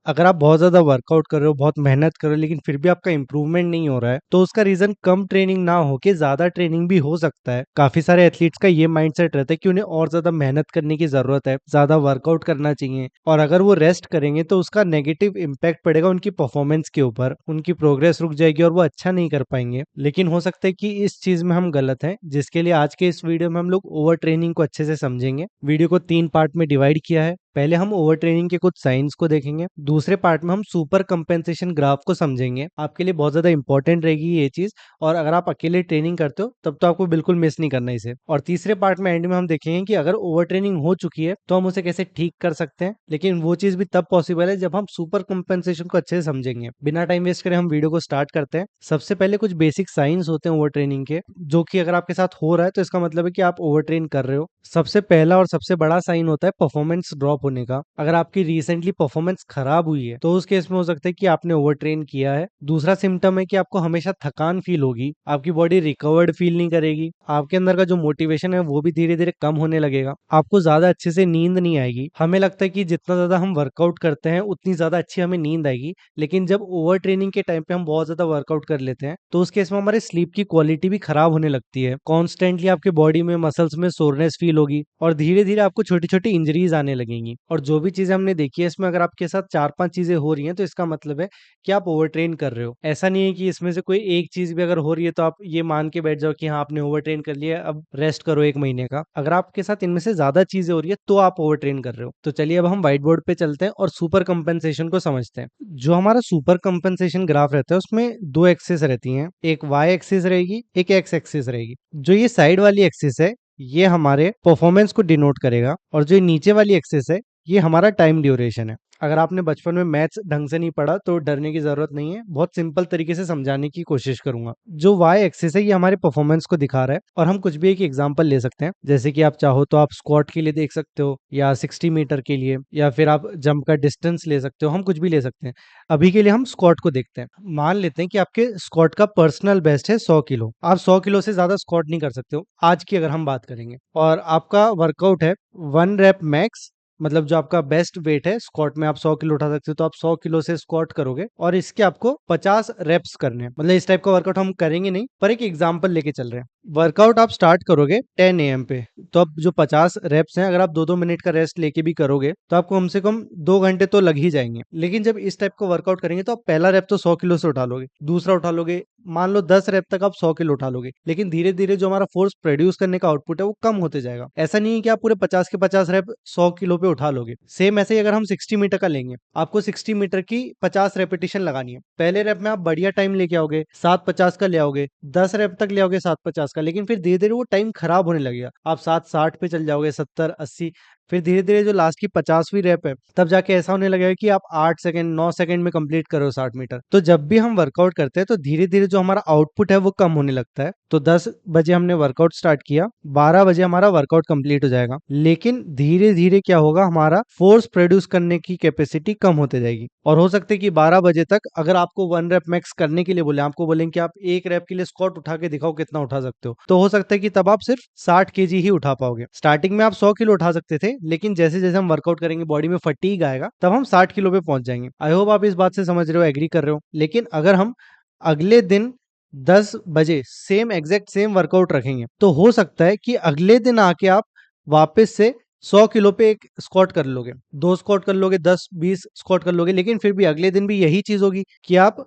अगर आप बहुत ज़्यादा वर्कआउट कर रहे हो, बहुत मेहनत कर रहे हो, लेकिन फिर भी आपका इम्प्रूवमेंट नहीं हो रहा है, तो उसका रीज़न कम ट्रेनिंग ना हो के ज़्यादा ट्रेनिंग भी हो सकता है। काफ़ी सारे एथलीट्स का ये माइंडसेट रहता है कि उन्हें और ज़्यादा मेहनत करने की ज़रूरत है, ज़्यादा वर्कआउट करना चाहिए और अगर वो रेस्ट करेंगे तो उसका नेगेटिव इम्पैक्ट पड़ेगा उनकी परफॉर्मेंस के ऊपर, उनकी प्रोग्रेस रुक जाएगी और वो अच्छा नहीं कर पाएंगे। लेकिन हो सकता है कि इस चीज़ में हम गलत हैं, जिसके लिए आज के इस वीडियो में हम लोग ओवर ट्रेनिंग को अच्छे से समझेंगे। वीडियो को 3 पार्ट में डिवाइड किया है। पहले हम ओवर ट्रेनिंग के कुछ साइंस को देखेंगे, दूसरे पार्ट में हम सुपर कंपेंसेशन ग्राफ को समझेंगे। आपके लिए बहुत ज्यादा इंपॉर्टेंट रहेगी ये चीज, और अगर आप अकेले ट्रेनिंग करते हो तब तो आपको बिल्कुल मिस नहीं करना इसे। और तीसरे पार्ट में एंड में हम देखेंगे कि अगर ओवर ट्रेनिंग हो चुकी है तो हम उसे कैसे ठीक कर सकते हैं, लेकिन वो चीज भी तब पॉसिबल है जब हम सुपर कंपेंसेशन को अच्छे से समझेंगे। बिना टाइम वेस्ट करे हम वीडियो को स्टार्ट करते हैं। सबसे पहले कुछ बेसिक साइंस होते हैं ओवर ट्रेनिंग के, जो कि अगर आपके साथ हो रहा है तो इसका मतलब है कि आप ओवर ट्रेन कर रहे हो। सबसे पहला और सबसे बड़ा साइन होता है परफॉर्मेंस ड्रॉप होने का। अगर आपकी रिसेंटली परफॉर्मेंस खराब हुई है तो उस केस में हो सकता है कि आपने ओवर ट्रेन किया है। दूसरा सिम्टम है कि आपको हमेशा थकान फील होगी, आपकी बॉडी रिकवर्ड फील नहीं करेगी, आपके अंदर का जो मोटिवेशन है वो भी धीरे धीरे कम होने लगेगा, आपको ज्यादा अच्छे से नींद नहीं आएगी। हमें लगता है कि जितना ज्यादा हम वर्कआउट करते हैं उतनी ज्यादा अच्छी हमें नींद आएगी, लेकिन जब ओवर ट्रेनिंग के टाइम पे हम बहुत ज्यादा वर्कआउट कर लेते हैं तो उस केस में हमारे स्लीप की क्वालिटी भी खराब होने लगती है। कॉन्स्टेंटली आपके बॉडी में मसल्स में सोरनेस फील होगी और धीरे धीरे आपको छोटी छोटी इंजरीज आने लगेंगी। और जो भी चीजें हमने देखी है इसमें अगर आपके साथ 4-5 चीजें हो रही हैं तो इसका मतलब है कि आप ओवर ट्रेन कर रहे हो। ऐसा नहीं है कि इसमें से कोई एक चीज भी अगर हो रही है तो आप ये मान के बैठ जाओ कि हाँ आपने ओवर ट्रेन कर लिया, अब रेस्ट करो 1 महीने का। अगर आपके साथ इनमें से ज्यादा चीजें हो रही है तो आप ओवर ट्रेन कर रहे हो। तो चलिए अब हम व्हाइट बोर्ड पे चलते हैं और सुपर कंपेंसेशन को समझते हैं। जो हमारा सुपर कंपेंसेशन ग्राफ रहता है उसमें दो एक्सिस रहती हैं, एक वाई एक्सिस रहेगी, एक एक्स एक्सिस रहेगी। जो ये साइड वाली एक्सिस है ये हमारे परफॉर्मेंस को डिनोट करेगा, और जो नीचे वाली एक्सिस है ये हमारा टाइम ड्यूरेशन है। अगर आपने बचपन में मैथ्स ढंग से नहीं पढ़ा तो डरने की जरूरत नहीं है, बहुत सिंपल तरीके से समझाने की कोशिश करूंगा। जो वाई एक्सिस है ये हमारे परफॉर्मेंस को दिखा रहा है, और हम कुछ भी एक एग्जांपल ले सकते हैं। जैसे कि आप चाहो तो आप स्क्वाट के लिए देख सकते हो, या 60 मीटर के लिए, या फिर आप जंप का डिस्टेंस ले सकते हो, हम कुछ भी ले सकते हैं। अभी के लिए हम स्क्वाट को देखते हैं। मान लेते हैं कि आपके स्क्वाट का पर्सनल बेस्ट है 100 किलो, आप 100 किलो से ज्यादा स्क्वाट नहीं कर सकते हो आज की अगर हम बात करेंगे, और आपका वर्कआउट है 1 रेप मैक्स, मतलब जो आपका बेस्ट वेट है स्क्वाट में, आप 100 किलो उठा सकते हो तो आप 100 किलो से स्क्वाट करोगे और इसके आपको 50 रेप्स करने हैं। मतलब इस टाइप का वर्कआउट हम करेंगे नहीं, पर एक एग्जांपल लेके चल रहे हैं। वर्कआउट आप स्टार्ट करोगे 10 AM पे, तो अब जो 50 रेप्स हैं अगर आप 2-2 मिनट का रेस्ट लेके भी करोगे तो आपको कम से कम 2 घंटे तो लग ही जाएंगे। लेकिन जब इस टाइप का वर्कआउट करेंगे तो आप पहला रेप तो 100 किलो से उठा लोगे, दूसरा उठा लोगे, मान लो 10 रेप तक आप 100 किलो उठा लोगे, लेकिन धीरे धीरे जो हमारा फोर्स प्रोड्यूस करने का आउटपुट है वो कम होते जाएगा। ऐसा नहीं है कि आप पूरे 50 के 50 रेप 100 किलो पे उठा लोगे। सेम ऐसे ही अगर हम 60 मीटर का लेंगे, आपको 60 मीटर की 50 रेपिटेशन लगानी है। पहले रेप में आप बढ़िया टाइम लेके आओगे, 7:50 का ले आओगे, 10 रेप तक ले आओगे 7:50 का, लेकिन फिर धीरे धीरे वो टाइम खराब होने लगेगा, आप 7:60 पे चल जाओगे, 70-80। फिर धीरे धीरे जो लास्ट की 50वीं रेप है तब जाके ऐसा होने लगेगा कि आप 8 सेकंड 9 सेकंड में कंप्लीट करो 60 मीटर। तो जब भी हम वर्कआउट करते हैं तो धीरे धीरे जो हमारा आउटपुट है वो कम होने लगता है। तो 10 बजे हमने वर्कआउट स्टार्ट किया, 12 बजे हमारा वर्कआउट कंप्लीट हो जाएगा, लेकिन धीरे धीरे क्या होगा, हमारा फोर्स प्रोड्यूस करने की कैपेसिटी कम होते जाएगी। और हो सकता है कि 12 बजे तक अगर आपको 1 रेप मैक्स करने के लिए बोले, आपको बोलेंगे कि आप 1 रेप के लिए स्क्वाट उठा के दिखाओ कितना उठा सकते हो, तो हो सकता है कि तब आप सिर्फ 60 kg ही उठा पाओगे। स्टार्टिंग में आप 100 किलो उठा सकते थे, लेकिन जैसे जैसे हम वर्कआउट करेंगे बॉडी में फटीग आएगा तब हम 60 किलो पे पहुंच जाएंगे। आई होप आप इस बात से समझ रहे हो, एग्री कर रहे हो। लेकिन अगर हम अगले दिन 10 बजे सेम एग्जैक्ट सेम वर्कआउट रखेंगे तो हो सकता है कि अगले दिन आके आप वापस से 100 किलो पे एक स्क्वाट कर लोगे, 2 स्क्वाट कर लोगे, 10-20 स्क्वाट कर लोगे, लेकिन फिर भी अगले दिन भी यही चीज होगी कि आप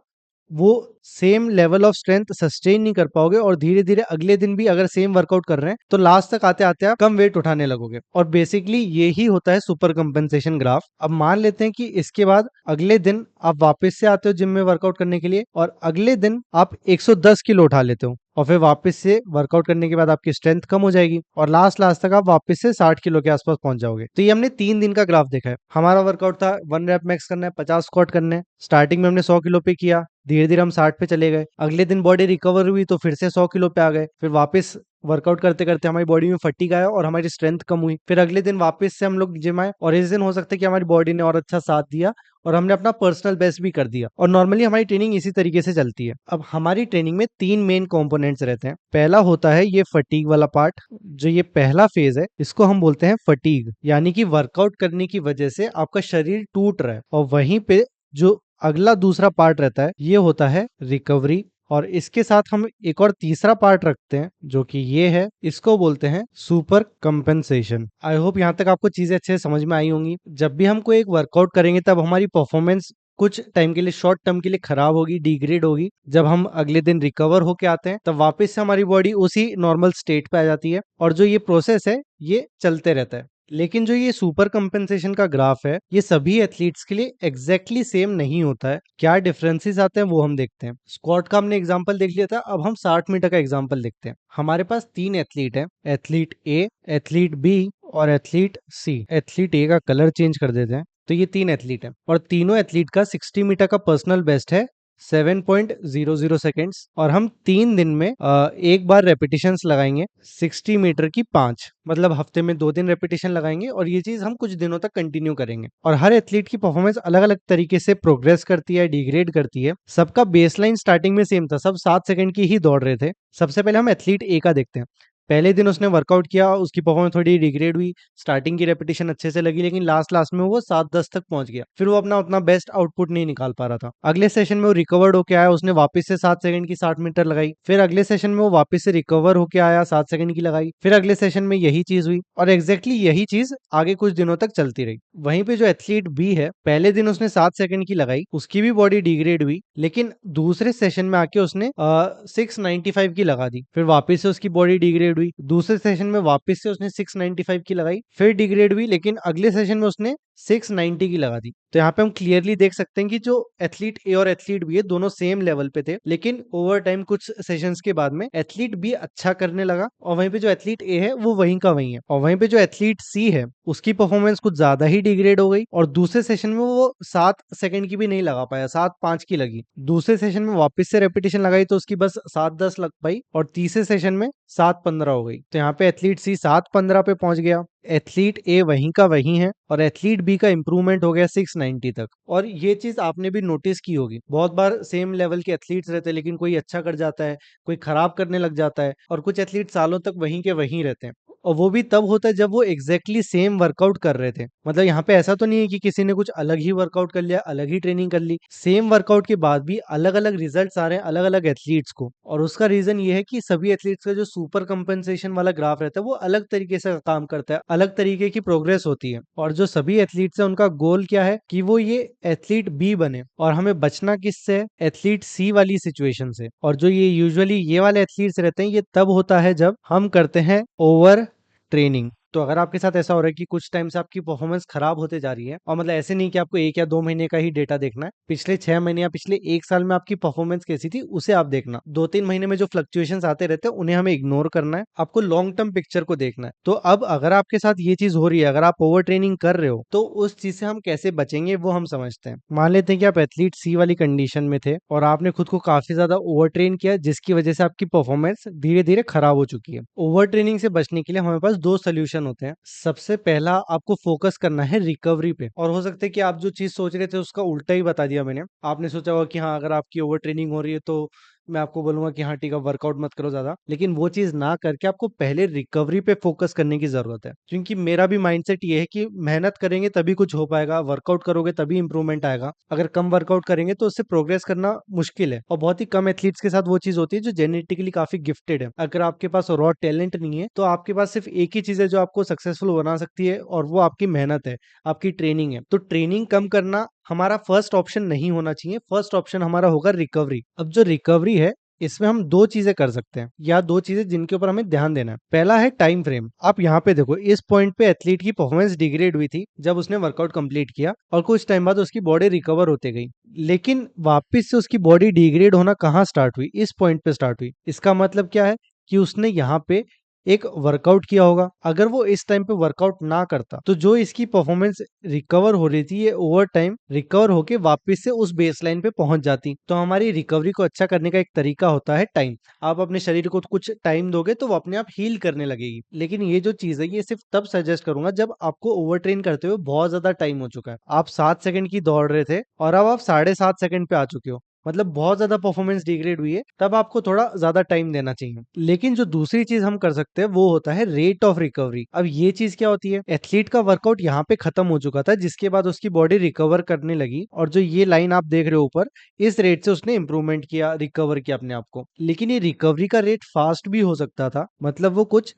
वो same level of strength sustain नहीं कर पाओगे, और धीरे धीरे अगले दिन भी अगर सेम वर्कआउट कर रहे हैं तो लास्ट तक आते आते आप कम वेट उठाने लगोगे। और बेसिकली यही होता है सुपर कंपेंसेशन ग्राफ। अब मान लेते हैं कि इसके बाद अगले दिन आप वापस से आते हो जिम में वर्कआउट करने के लिए, और अगले दिन आप 110 किलो उठा लेते हो, और फिर वापस से वर्कआउट करने के बाद आपकी स्ट्रेंथ कम हो जाएगी और लास्ट लास्ट तक आप वापस से 60 किलो के आसपास पहुंच जाओगे। तो ये हमने 3 दिन का ग्राफ देखा है। हमारा वर्कआउट था 1 रेप मैक्स करना है, 50 स्क्वाट करने हैं। स्टार्टिंग में हमने 100 किलो पे किया, धीरे धीरे हम 60 पे चले गए, अगले दिन बॉडी रिकवर हुई तो फिर से 100 किलो पे आ गए, फिर वापस वर्कआउट करते करते हमारी बॉडी में फटीग आया और हमारी स्ट्रेंथ कम हुई, फिर अगले दिन वापस से हम लोग जिम आए और इस दिन हो सकता है कि हमारी बॉडी ने और अच्छा साथ दिया और हमने अपना पर्सनल बेस्ट भी कर दिया। और नॉर्मली हमारी ट्रेनिंग इसी तरीके से चलती है। अब हमारी ट्रेनिंग में 3 मेन कंपोनेंट्स रहते हैं। पहला होता है ये फटीग वाला पार्ट। जो ये पहला फेज है इसको हम बोलते हैं फटीग, यानी कि वर्कआउट करने की वजह से आपका शरीर टूट रहा है। और वहीं पे जो अगला दूसरा पार्ट रहता है ये होता है रिकवरी। और इसके साथ हम एक और तीसरा पार्ट रखते हैं जो कि ये है, इसको बोलते हैं सुपर कंपेंसेशन। आई होप यहाँ तक आपको चीजें अच्छे से समझ में आई होंगी। जब भी हम कोई एक वर्कआउट करेंगे तब हमारी परफॉर्मेंस कुछ टाइम के लिए, शॉर्ट टर्म के लिए खराब होगी, डिग्रेड होगी। जब हम अगले दिन रिकवर होके आते हैं तब वापस से हमारी बॉडी उसी नॉर्मल स्टेट पे आ जाती है और जो ये प्रोसेस है ये चलते रहता है। लेकिन जो ये सुपर कंपेंसेशन का ग्राफ है ये सभी एथलीट्स के लिए एग्जैक्टली सेम नहीं होता है। क्या डिफरेंसेस आते हैं वो हम देखते हैं। स्क्वाट का हमने एग्जांपल देख लिया था, अब हम 60 मीटर का एग्जांपल देखते हैं। हमारे पास 3 एथलीट हैं, एथलीट ए, एथलीट बी और एथलीट सी। एथलीट ए का कलर चेंज कर देते हैं। तो ये 3 एथलीट हैं और तीनों एथलीट का 60 मीटर का पर्सनल बेस्ट है 7.00 सेकेंड्स। और हम 3 दिन में एक बार रेपिटेशंस लगाएंगे 60 मीटर की 5, मतलब हफ्ते में 2 दिन रेपिटेशन लगाएंगे और ये चीज हम कुछ दिनों तक कंटिन्यू करेंगे। और हर एथलीट की परफॉर्मेंस अलग अलग तरीके से प्रोग्रेस करती है, डिग्रेड करती है। सबका बेसलाइन स्टार्टिंग में सेम था, सब 7 सेकंड की ही दौड़ रहे थे। सबसे पहले हम एथलीट ए का देखते हैं। पहले दिन उसने वर्कआउट किया, उसकी परफॉर्मेंस थोड़ी डिग्रेड हुई, स्टार्टिंग की रेपिटेशन अच्छे से लगी लेकिन लास्ट लास्ट में वो 7-10 तक पहुंच गया, फिर वो अपना उतना बेस्ट आउटपुट नहीं निकाल पा रहा था। अगले सेशन में वो रिकवर्ड होकर आया, उसने वापस से 7 सेकंड की 60 मीटर लगाई। फिर अगले सेशन में वो वापस से रिकवर होकर आया, 7 सेकंड की लगाई। फिर अगले सेशन में यही चीज हुई और एग्जैक्टली यही चीज आगे कुछ दिनों तक चलती रही। वहीं पे जो एथलीट बी है, पहले दिन उसने 7 सेकंड की लगाई, उसकी भी बॉडी डिग्रेड हुई, लेकिन दूसरे सेशन में आके उसने 695 की लगा दी। फिर वापस से उसकी बॉडी डिग्रेड हुई, दूसरे सेशन में वापस से उसने 695 की लगाई, फिर डिग्रेड हुई, लेकिन अगले सेशन में उसने 690 की लगा दी। तो यहाँ पे हम क्लियरली देख सकते हैं कि जो एथलीट ए और एथलीट बी है दोनों सेम लेवल पे थे, लेकिन ओवर टाइम कुछ सेशंस के बाद में एथलीट बी अच्छा करने लगा और वहीं पे जो एथलीट ए है वो वहीं का वहीं है। और वहीं पे जो एथलीट सी है उसकी परफॉर्मेंस कुछ ज्यादा ही डिग्रेड हो गई और दूसरे सेशन में वो 7 सेकंड की भी नहीं लगा पाया, 7-5 की लगी। दूसरे सेशन में वापस से रेपिटेशन लगाई तो उसकी बस 7-10 लग पाई और तीसरे सेशन में 7-15 हो गई। तो यहाँ पे एथलीट सी 7-15 पे पहुंच गया, एथलीट ए वहीं का वहीं है और एथलीट बी का इंप्रूवमेंट हो गया 690 तक। और ये चीज आपने भी नोटिस की होगी, बहुत बार सेम लेवल के एथलीट्स रहते हैं लेकिन कोई अच्छा कर जाता है, कोई खराब करने लग जाता है और कुछ एथलीट सालों तक वहीं के वहीं रहते हैं। और वो भी तब होता है जब वो एग्जैक्टली सेम वर्कआउट कर रहे थे। मतलब यहाँ पे ऐसा तो नहीं है कि किसी ने कुछ अलग ही वर्कआउट कर लिया, अलग ही ट्रेनिंग कर ली, सेम वर्कआउट के बाद भी अलग अलग रिजल्ट्स आ रहे हैं अलग अलग एथलीट्स को। और उसका रीजन ये है कि सभी एथलीट्स का जो सुपर कंपनसेशन वाला ग्राफ रहता है वो अलग तरीके से काम करता है, अलग तरीके की प्रोग्रेस होती है। और जो सभी एथलीट्स है उनका गोल क्या है कि वो ये एथलीट बी बने। और हमें बचना किससे है? एथलीट सी वाली सिचुएशन से। और जो ये यूजुअली ये वाले एथलीट्स रहते हैं ये तब होता है जब हम करते हैं ओवर ट्रेनिंग। तो अगर आपके साथ ऐसा हो रहा है कि कुछ टाइम से आपकी परफॉर्मेंस खराब होते जा रही है, और मतलब ऐसे नहीं कि आपको 1 या 2 महीने का ही डेटा देखना है, पिछले 6 महीने या पिछले 1 साल में आपकी परफॉर्मेंस कैसी थी उसे आप देखना। 2-3 महीने में जो फ्लक्चुएशंस आते रहते हैं उन्हें हमें इग्नोर करना है, आपको लॉन्ग टर्म पिक्चर को देखना है। तो अब अगर आपके साथ ये चीज हो रही है, अगर आप ओवर ट्रेनिंग कर रहे हो तो उस चीज से हम कैसे बचेंगे वो हम समझते हैं। मान लेते हैं कि आप एथलीट सी वाली कंडीशन में थे और आपने खुद को काफी ज्यादा ओवर ट्रेन किया जिसकी वजह से आपकी परफॉर्मेंस धीरे धीरे खराब हो चुकी है। ओवर ट्रेनिंग से बचने के लिए हमारे पास 2 सोल्यूशन होते हैं। सबसे पहला, आपको फोकस करना है रिकवरी पे। और हो सकता है कि आप जो चीज सोच रहे थे उसका उल्टा ही बता दिया मैंने। आपने सोचा होगा कि हाँ अगर आपकी ओवर ट्रेनिंग हो रही है तो मैं आपको बोलूंगा कि हाँ ठीक है वर्कआउट मत करो ज्यादा, लेकिन वो चीज ना करके आपको पहले रिकवरी पे फोकस करने की जरूरत है। क्योंकि मेरा भी माइंडसेट ये है कि मेहनत करेंगे तभी कुछ हो पाएगा, वर्कआउट करोगे तभी इंप्रूवमेंट आएगा। अगर कम वर्कआउट करेंगे तो उससे प्रोग्रेस करना मुश्किल है और बहुत ही कम एथलीट्स के साथ वो चीज होती है जो जेनेटिकली काफी गिफ्टेड है। अगर आपके पास रॉ टैलेंट नहीं है तो आपके पास सिर्फ एक ही चीज है जो आपको सक्सेसफुल बना सकती है और वो आपकी मेहनत है, आपकी ट्रेनिंग है। तो ट्रेनिंग कम करना हमारा फर्स्ट ऑप्शन नहीं होना चाहिए, फर्स्ट ऑप्शन हमारा होगा रिकवरी। अब जो रिकवरी है इसमें हम 2 चीजें कर सकते हैं या 2 चीजें जिनके ऊपर हमें ध्यान देना है। पहला है टाइम फ्रेम। आप यहाँ पे देखो, इस पॉइंट पे एथलीट की परफॉर्मेंस डिग्रेड हुई थी जब उसने वर्कआउट कंप्लीट किया और कुछ टाइम बाद उसकी बॉडी रिकवर होते गई, लेकिन वापस से उसकी बॉडी डिग्रेड होना कहाँ स्टार्ट हुई? इस पॉइंट पे स्टार्ट हुई। इसका मतलब क्या है कि उसने यहाँ पे एक वर्कआउट किया होगा। अगर वो इस टाइम पे वर्कआउट ना करता तो जो इसकी परफॉर्मेंस रिकवर हो रही थी ये ओवर टाइम रिकवर होके वापस से उस बेसलाइन पे पहुंच जाती। तो हमारी रिकवरी को अच्छा करने का एक तरीका होता है टाइम। आप अपने शरीर को कुछ टाइम दोगे तो वो अपने आप हील करने लगेगी। लेकिन ये जो चीज है ये सिर्फ तब सजेस्ट करूंगा जब आपको ओवर ट्रेन करते हुए बहुत ज्यादा टाइम हो चुका है। आप 7 सेकंड की दौड़ रहे थे और अब आप 7.5 सेकंड पे आ चुके हो, मतलब बहुत ज्यादा परफॉर्मेंस डिग्रेड हुई है, तब आपको थोड़ा ज्यादा टाइम देना चाहिए। लेकिन जो दूसरी चीज हम कर सकते हैं वो होता है रेट ऑफ रिकवरी। अब ये चीज क्या होती है, एथलीट का वर्कआउट यहाँ पे खत्म हो चुका था जिसके बाद उसकी बॉडी रिकवर करने लगी और जो ये लाइन आप देख रहे हो ऊपर, इस रेट से उसने इंप्रूवमेंट किया, रिकवर किया अपने आप को। लेकिन ये रिकवरी का रेट फास्ट भी हो सकता था, मतलब वो कुछ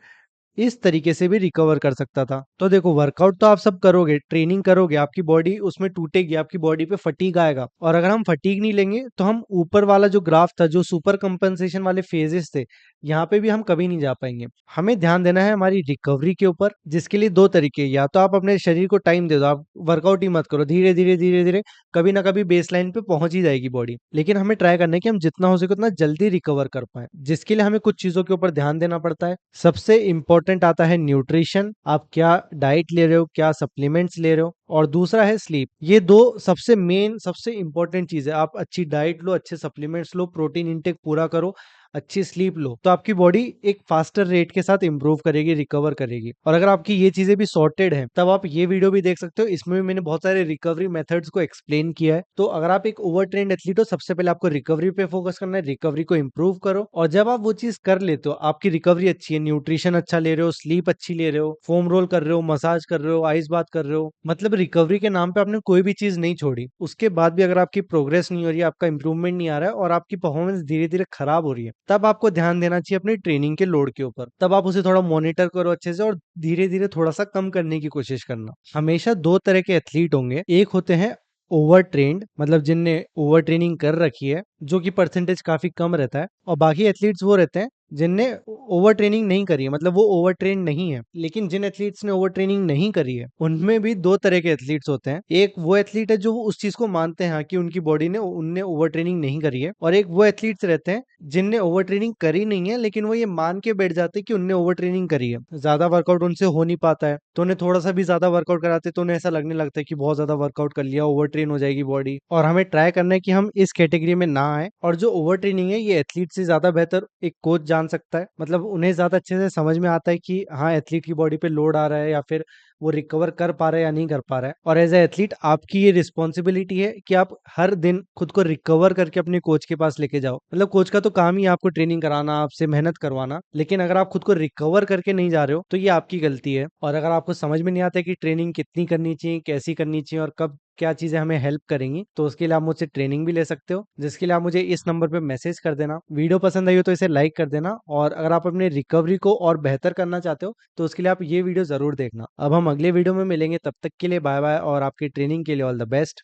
इस तरीके से भी रिकवर कर सकता था। तो देखो वर्कआउट तो आप सब करोगे, ट्रेनिंग करोगे, आपकी बॉडी उसमें टूटेगी, आपकी बॉडी पे फटीग आएगा। और अगर हम फटीग नहीं लेंगे तो हम ऊपर वाला जो ग्राफ था, जो सुपर कंपनसेशन वाले फेजेस थे, यहाँ पे भी हम कभी नहीं जा पाएंगे। हमें ध्यान देना है हमारी रिकवरी के ऊपर, जिसके लिए दो तरीके, या तो आप अपने शरीर को टाइम दे दो, आप वर्कआउट ही मत करो, धीरे धीरे धीरे धीरे कभी ना कभी बेस लाइन पे पहुंच ही जाएगी बॉडी। लेकिन हमें ट्राई करना है कि हम जितना हो सके उतना जल्दी रिकवर कर पाए, जिसके लिए हमें कुछ चीजों के ऊपर ध्यान देना पड़ता है। सबसे इंपॉर्टेंट आता है न्यूट्रिशन, आप क्या डाइट ले रहे हो, क्या सप्लीमेंट्स ले रहे हो, और दूसरा है स्लीप। ये दो सबसे मेन सबसे इंपॉर्टेंट चीज है। आप अच्छी डाइट लो, अच्छे सप्लीमेंट्स लो, प्रोटीन इंटेक पूरा करो, अच्छी स्लीप लो, तो आपकी बॉडी एक फास्टर रेट के साथ इंप्रूव करेगी, रिकवर करेगी। और अगर आपकी ये चीजें भी सॉर्टेड हैं तब आप ये वीडियो भी देख सकते हो, इसमें भी मैंने बहुत सारे रिकवरी मेथड्स को एक्सप्लेन किया है। तो अगर आप एक ओवर ट्रेंड एथलीट हो, सबसे पहले आपको रिकवरी पे फोकस करना है, रिकवरी को इंप्रूव करो। और जब आप वो चीज कर लेते हो, आपकी रिकवरी अच्छी है, न्यूट्रिशन अच्छा ले रहे हो, स्लीप अच्छी ले रहे हो, फोम रोल कर रहे हो, मसाज कर रहे हो, आइस बात कर रहे हो, मतलब रिकवरी के नाम पे आपने कोई भी चीज नहीं छोड़ी, उसके बाद भी अगर आपकी प्रोग्रेस नहीं हो रही है, आपका इंप्रूवमेंट नहीं आ रहा है और आपकी परफॉर्मेंस धीरे धीरे खराब हो रही है, तब आपको ध्यान देना चाहिए अपनी ट्रेनिंग के लोड के ऊपर। तब आप उसे थोड़ा मॉनिटर करो अच्छे से और धीरे धीरे थोड़ा सा कम करने की कोशिश करना। हमेशा दो तरह के एथलीट होंगे, एक होते हैं ओवर ट्रेंड, मतलब जिनने ओवर ट्रेनिंग कर रखी है, जो कि परसेंटेज काफी कम रहता है, और बाकी एथलीट्स वो रहते हैं जिनने ओवर ट्रेनिंग नहीं करी है, मतलब वो ओवर ट्रेन नहीं है। लेकिन जिन एथलीट्स ने ओवर ट्रेनिंग नहीं करी है उनमें भी दो तरह के एथलीट्स होते हैं। एक वो एथलीट है जो उस चीज को मानते हैं कि उनकी बॉडी ने उनने ओवर ट्रेनिंग नहीं करी है, और एक वो एथलीट्स रहते हैं जिनने ओवर ट्रेनिंग करी नहीं है लेकिन वो ये मान के बैठ जाते हैं कि उनने ओवर ट्रेनिंग करी है। ज्यादा वर्कआउट उनसे हो नहीं पाता है तो उन्हें थोड़ा सा भी ज्यादा वर्कआउट कराते तो उन्हें ऐसा लगने लगता है कि बहुत ज्यादा वर्कआउट कर लिया, ओवर ट्रेन हो जाएगी बॉडी। और हमें ट्राई करना है कि हम इस कैटेगरी में ना आए। और जो ओवर ट्रेनिंग है ये एथलीट से ज्यादा बेहतर एक कोच जान सकता है, मतलब उन्हें ज्यादा अच्छे से समझ में आता है कि हाँ एथलीट की बॉडी पे लोड आ रहा है या फिर वो रिकवर कर पा रहा है या नहीं कर पा रहा है। और एज ए एथलीट आपकी ये रिस्पॉन्सिबिलिटी है कि आप हर दिन खुद को रिकवर करके अपने कोच के पास लेके जाओ। मतलब कोच का तो काम ही है आपको ट्रेनिंग कराना, आपसे मेहनत करवाना, लेकिन अगर आप खुद को रिकवर करके नहीं जा रहे हो तो ये आपकी गलती है। और अगर आपको समझ में नहीं आता कि ट्रेनिंग कितनी करनी चाहिए, कैसी करनी चाहिए और कब क्या चीजें हमें हेल्प करेंगी, तो उसके लिए आप मुझसे ट्रेनिंग भी ले सकते हो, जिसके लिए आप मुझे इस नंबर पे मैसेज कर देना। वीडियो पसंद आई हो तो इसे लाइक कर देना, और अगर आप अपने रिकवरी को और बेहतर करना चाहते हो तो उसके लिए आप ये वीडियो जरूर देखना। अब हम अगले वीडियो में मिलेंगे, तब तक के लिए बाय बाय, और आपकी ट्रेनिंग के लिए ऑल द बेस्ट।